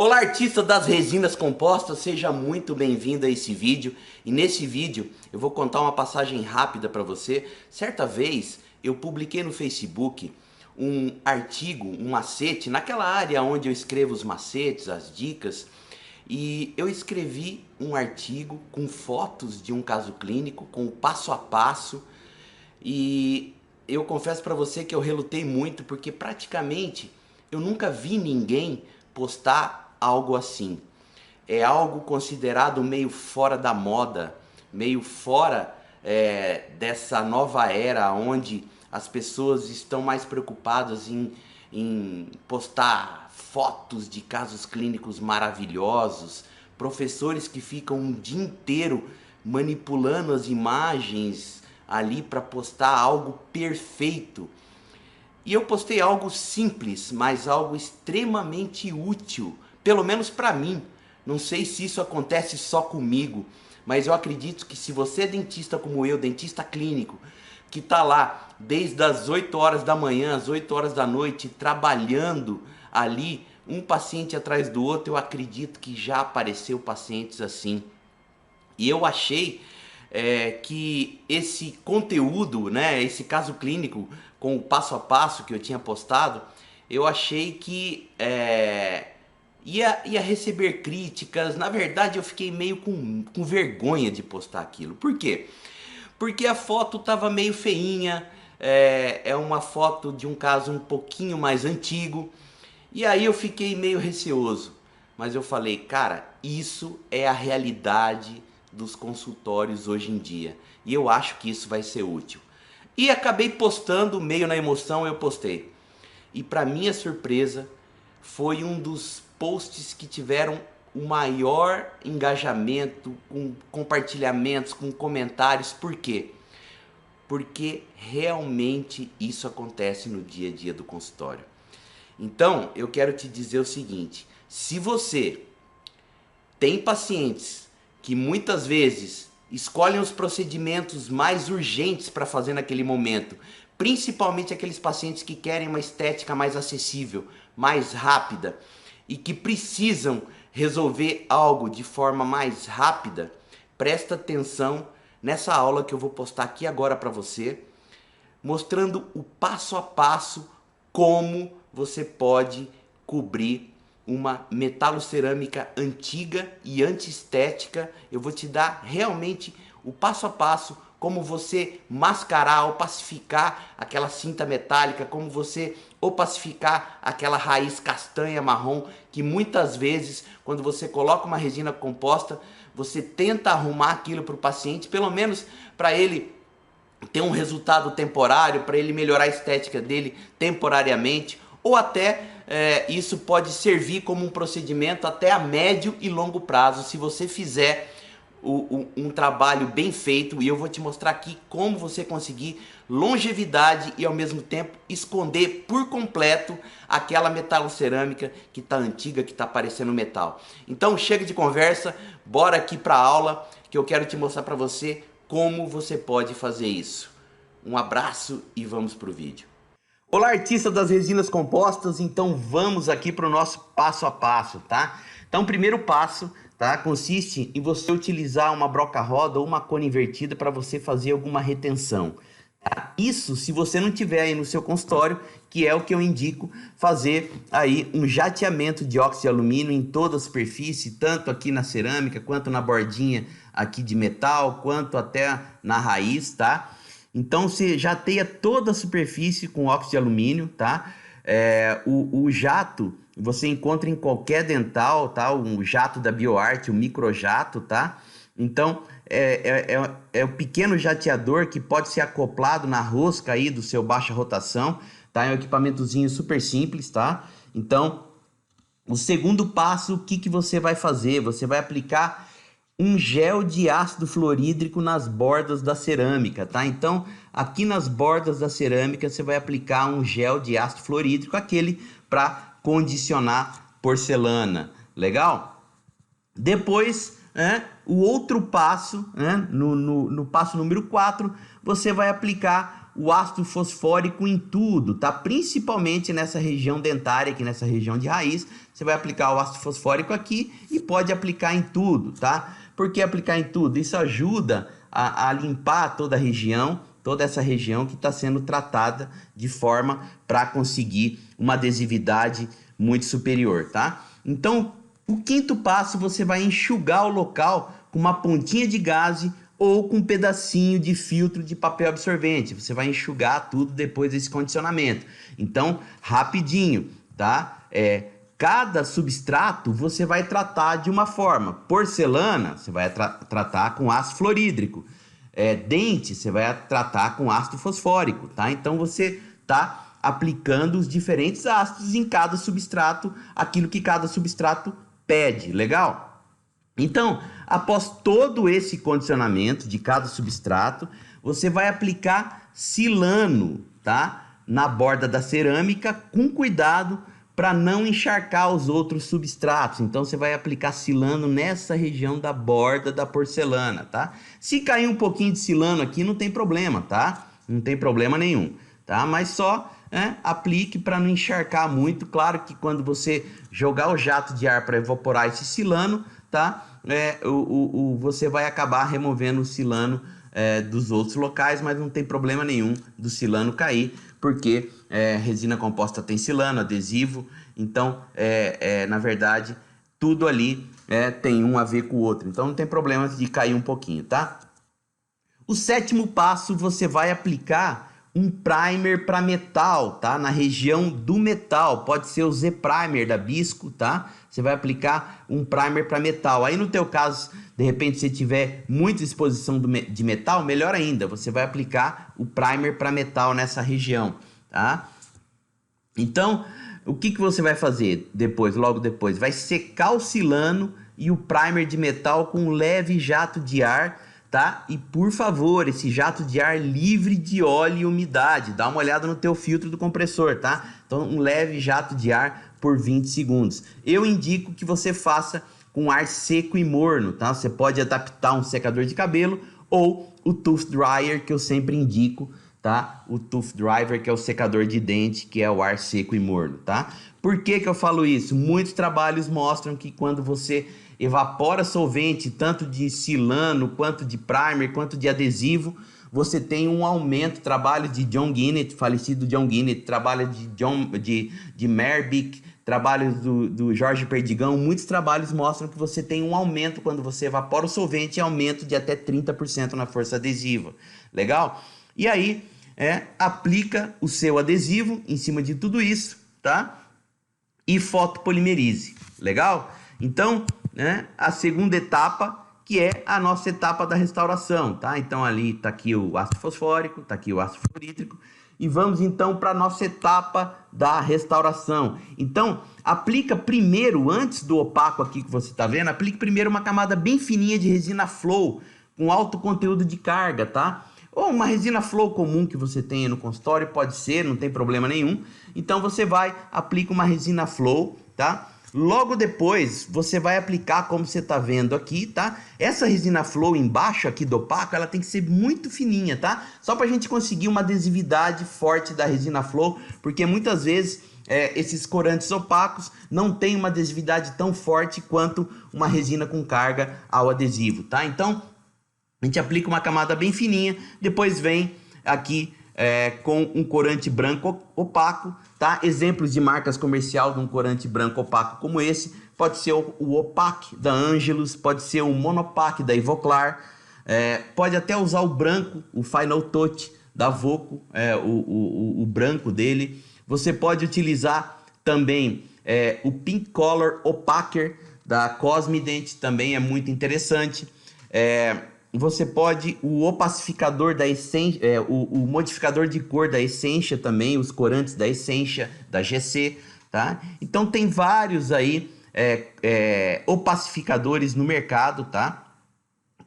Olá, artista das resinas compostas, seja muito bem-vindo a esse vídeo. E nesse vídeo eu vou contar uma passagem rápida para você. Certa vez eu publiquei no Facebook um artigo, um macete, naquela área onde eu escrevo os macetes, as dicas. E eu escrevi um artigo com fotos de um caso clínico, com o passo a passo. E eu confesso para você que eu relutei muito, porque praticamente eu nunca vi ninguém postar algo assim. É algo considerado meio fora da moda, meio fora dessa nova era onde as pessoas estão mais preocupadas em postar fotos de casos clínicos maravilhosos, professores que ficam um dia inteiro manipulando as imagens ali para postar algo perfeito. E eu postei algo simples, mas algo extremamente útil, pelo menos para mim. Não sei se isso acontece só comigo, mas eu acredito que se você é dentista como eu, dentista clínico, que está lá desde as 8 horas da manhã, às 8 horas da noite, trabalhando ali, um paciente atrás do outro, eu acredito que já apareceu pacientes assim. E eu achei que esse conteúdo, né, esse caso clínico com o passo a passo que eu tinha postado, eu achei que ia receber críticas. Na verdade, eu fiquei meio com vergonha de postar aquilo. Por quê? Porque a foto estava meio feinha, é uma foto de um caso um pouquinho mais antigo, e aí eu fiquei meio receoso. Mas eu falei, cara, isso é a realidade dos consultórios hoje em dia. E eu acho que isso vai ser útil. E acabei postando, meio na emoção eu postei. E para minha surpresa, foi um dos posts que tiveram o maior engajamento, com compartilhamentos, com comentários. Por quê? Porque realmente isso acontece no dia a dia do consultório. Então, eu quero te dizer o seguinte: se você tem pacientes que muitas vezes escolhem os procedimentos mais urgentes para fazer naquele momento, principalmente aqueles pacientes que querem uma estética mais acessível, mais rápida e que precisam resolver algo de forma mais rápida, presta atenção nessa aula que eu vou postar aqui agora para você, mostrando o passo a passo como você pode cobrir uma metalocerâmica antiga e antiestética. Eu vou te dar realmente o passo a passo, como você mascarar, opacificar aquela cinta metálica, como você opacificar aquela raiz castanha marrom, que muitas vezes, quando você coloca uma resina composta, você tenta arrumar aquilo para o paciente, pelo menos para ele ter um resultado temporário, para ele melhorar a estética dele temporariamente, ou até isso pode servir como um procedimento até a médio e longo prazo, se você fizer um trabalho bem feito. E eu vou te mostrar aqui como você conseguir longevidade e ao mesmo tempo esconder por completo aquela metalocerâmica que está antiga, que está parecendo metal. Então chega de conversa, bora aqui para a aula que eu quero te mostrar para você como você pode fazer isso. Um abraço e vamos para o vídeo. Olá, artista das resinas compostas, então vamos aqui para o nosso passo a passo, tá? Então o primeiro passo, tá, consiste em você utilizar uma broca-roda ou uma cone invertida para você fazer alguma retenção. Tá? Isso se você não tiver aí no seu consultório, que é o que eu indico, fazer aí um jateamento de óxido de alumínio em toda a superfície, tanto aqui na cerâmica, quanto na bordinha aqui de metal, quanto até na raiz, tá? Então você jateia toda a superfície com óxido de alumínio, tá? O jato você encontra em qualquer dental, tá? O jato da BioArt, o microjato, tá? Então é o pequeno jateador que pode ser acoplado na rosca aí do seu baixa rotação, tá? É um equipamentozinho super simples, tá? Então o segundo passo, o que você vai fazer? Você vai aplicar um gel de ácido fluorídrico nas bordas da cerâmica, tá? Então, aqui nas bordas da cerâmica, você vai aplicar um gel de ácido fluorídrico, aquele para condicionar porcelana, legal? Depois, o outro passo, no passo número 4, você vai aplicar o ácido fosfórico em tudo, tá? Principalmente nessa região dentária, aqui nessa região de raiz, você vai aplicar o ácido fosfórico aqui e pode aplicar em tudo, tá? Por que aplicar em tudo? Isso ajuda a limpar toda a região, toda essa região que está sendo tratada de forma para conseguir uma adesividade muito superior, tá? Então, o quinto passo, você vai enxugar o local com uma pontinha de gaze ou com um pedacinho de filtro de papel absorvente. Você vai enxugar tudo depois desse condicionamento. Então, rapidinho, tá? Cada substrato você vai tratar de uma forma. Porcelana, você vai tratar com ácido fluorídrico. Dente, você vai tratar com ácido fosfórico, tá? Então, você tá aplicando os diferentes ácidos em cada substrato, aquilo que cada substrato pede, legal? Então, após todo esse condicionamento de cada substrato, você vai aplicar silano, tá? Na borda da cerâmica, com cuidado para não encharcar os outros substratos. Então, você vai aplicar silano nessa região da borda da porcelana, tá? Se cair um pouquinho de silano aqui, não tem problema, tá? Não tem problema nenhum, tá? Mas só aplique para não encharcar muito. Claro que quando você jogar o jato de ar para evaporar esse silano, tá? Você vai acabar removendo o silano dos outros locais, mas não tem problema nenhum do silano cair, porque resina composta tem silano, adesivo, então na verdade tudo ali tem um a ver com o outro, então não tem problema de cair um pouquinho, tá? O sétimo passo, você vai aplicar um primer para metal, tá? Na região do metal, pode ser o Z-Primer da Bisco, tá? Você vai aplicar um primer para metal. Aí no teu caso, de repente, se tiver muita exposição de metal, melhor ainda, você vai aplicar o primer para metal nessa região, tá? Então, o que você vai fazer depois, logo depois? Vai secar o silano e o primer de metal com um leve jato de ar, tá? E por favor, esse jato de ar livre de óleo e umidade. Dá uma olhada no teu filtro do compressor, tá? Então, um leve jato de ar por 20 segundos. Eu indico que você faça com ar seco e morno, tá? Você pode adaptar um secador de cabelo ou o Tooth Dryer, que eu sempre indico, tá? O Tooth Dryer, que é o secador de dente, que é o ar seco e morno, tá? Por que eu falo isso? Muitos trabalhos mostram que quando você evapora solvente, tanto de silano, quanto de primer, quanto de adesivo, você tem um aumento. Trabalho de John Guinness, falecido John Guinness, trabalho de Merbick, trabalhos do Jorge Perdigão, muitos trabalhos mostram que você tem um aumento quando você evapora o solvente, aumento de até 30% na força adesiva. Legal? E aí, aplica o seu adesivo em cima de tudo isso, tá? E fotopolimerize. Legal? Então, a segunda etapa, que é a nossa etapa da restauração, tá? Então ali tá aqui o ácido fosfórico, tá aqui o ácido fluorídrico, e vamos então para a nossa etapa da restauração. Então, aplica primeiro, antes do opaco aqui que você tá vendo, aplique primeiro uma camada bem fininha de resina flow, com alto conteúdo de carga, tá? Ou uma resina flow comum que você tenha no consultório, pode ser, não tem problema nenhum. Então você aplica uma resina flow, tá? Logo depois, você vai aplicar, como você está vendo aqui, tá? Essa resina flow embaixo aqui do opaco, ela tem que ser muito fininha, tá? Só para a gente conseguir uma adesividade forte da resina flow, porque muitas vezes esses corantes opacos não têm uma adesividade tão forte quanto uma resina com carga ao adesivo, tá? Então, a gente aplica uma camada bem fininha, depois vem aqui com um corante branco opaco, tá? Exemplos de marcas comercial de um corante branco opaco como esse, pode ser o Opaque da Angelus, pode ser o Monopaque da Ivoclar, pode até usar o branco, o Final Touch da Voco, o branco dele. Você pode utilizar também o Pink Color Opaquer da Cosmident, também é muito interessante. Você pode, o opacificador da Essência, o modificador de cor da Essência também, os corantes da Essência, da GC, tá? Então tem vários aí opacificadores no mercado, tá?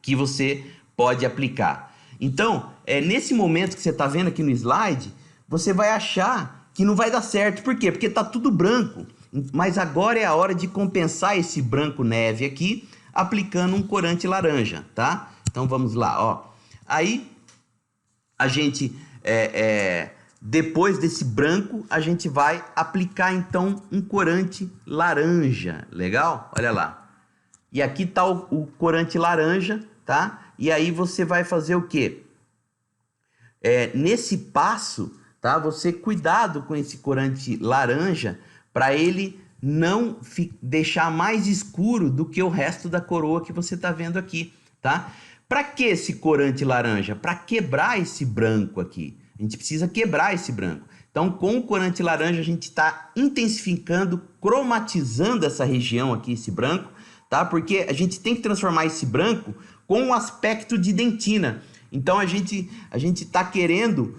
Que você pode aplicar. Então, nesse momento que você está vendo aqui no slide, você vai achar que não vai dar certo. Por quê? Porque tá tudo branco. Mas agora é a hora de compensar esse branco neve aqui, aplicando um corante laranja, tá? Então vamos lá, ó. Aí a gente depois desse branco, a gente vai aplicar então um corante laranja, legal? Olha lá. E aqui tá o corante laranja, tá? E aí você vai fazer o quê? Nesse passo, tá? Você cuidado com esse corante laranja para ele não deixar mais escuro do que o resto da coroa que você tá vendo aqui, tá? Para que esse corante laranja? Para quebrar esse branco aqui. A gente precisa quebrar esse branco. Então, com o corante laranja, a gente está intensificando, cromatizando essa região aqui, esse branco, tá? Porque a gente tem que transformar esse branco com um aspecto de dentina. Então, a gente está querendo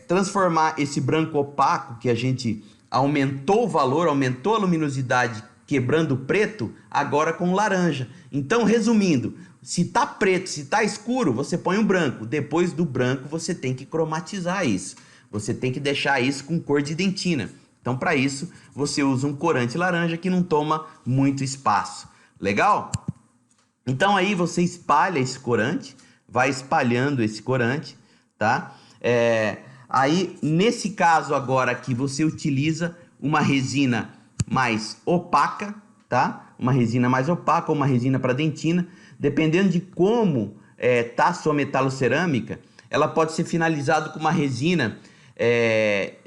transformar esse branco opaco, que a gente aumentou o valor, aumentou a luminosidade, quebrando o preto, agora com laranja. Então, resumindo, se tá preto, se tá escuro, você põe um branco. Depois do branco, você tem que cromatizar isso. Você tem que deixar isso com cor de dentina. Então, para isso, você usa um corante laranja que não toma muito espaço. Legal? Então, aí você espalha esse corante, vai espalhando esse corante, tá? Aí, nesse caso agora aqui, você utiliza uma resina mais opaca, tá? Uma resina mais opaca ou uma resina para dentina. Dependendo de como tá a sua metalocerâmica, ela pode ser finalizada com uma resina,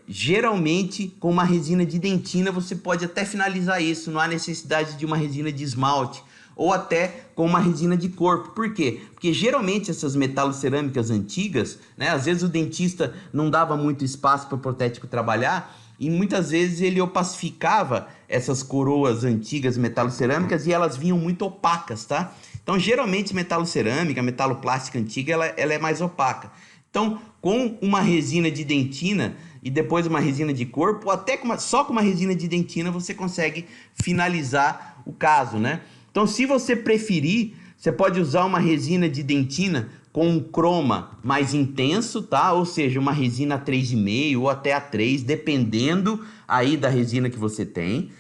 geralmente com uma resina de dentina você pode até finalizar isso, não há necessidade de uma resina de esmalte, ou até com uma resina de corpo. Por quê? Porque geralmente essas metalocerâmicas antigas, né, às vezes o dentista não dava muito espaço para o protético trabalhar, e muitas vezes ele opacificava essas coroas antigas metalocerâmicas e elas vinham muito opacas, tá? Então, geralmente, metalocerâmica, metaloplástica antiga, ela é mais opaca. Então, com uma resina de dentina e depois uma resina de corpo, ou até só com uma resina de dentina, você consegue finalizar o caso, né? Então, se você preferir, você pode usar uma resina de dentina com um croma mais intenso, tá? Ou seja, uma resina A3,5 ou até A3, dependendo aí da resina que você tem.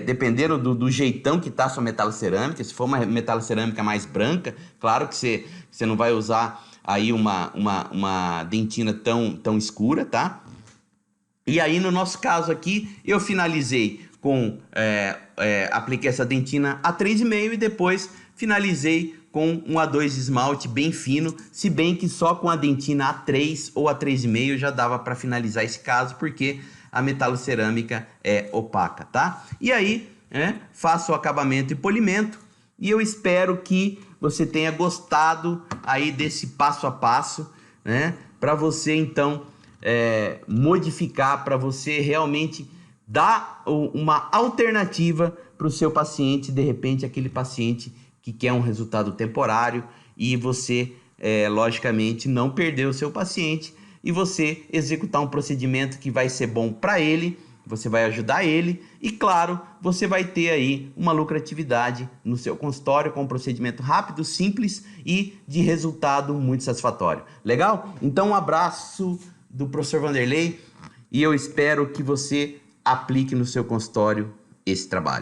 Dependendo do jeitão que tá a sua metalocerâmica. Se for uma metalocerâmica mais branca, claro que você não vai usar aí uma dentina tão escura, tá? E aí, no nosso caso aqui, eu finalizei com... apliquei essa dentina A3,5 e depois finalizei com um A2 esmalte bem fino, se bem que só com a dentina A3 ou A3,5 já dava para finalizar esse caso, porque a metalocerâmica é opaca, tá? E aí, faço o acabamento e polimento, e eu espero que você tenha gostado aí desse passo a passo, né? Para você, então, modificar, para você realmente dar uma alternativa para o seu paciente, de repente, aquele paciente que quer um resultado temporário e você, logicamente, não perder o seu paciente e você executar um procedimento que vai ser bom para ele, você vai ajudar ele e, claro, você vai ter aí uma lucratividade no seu consultório com um procedimento rápido, simples e de resultado muito satisfatório. Legal? Então, um abraço do professor Vanderlei e eu espero que você aplique no seu consultório esse trabalho.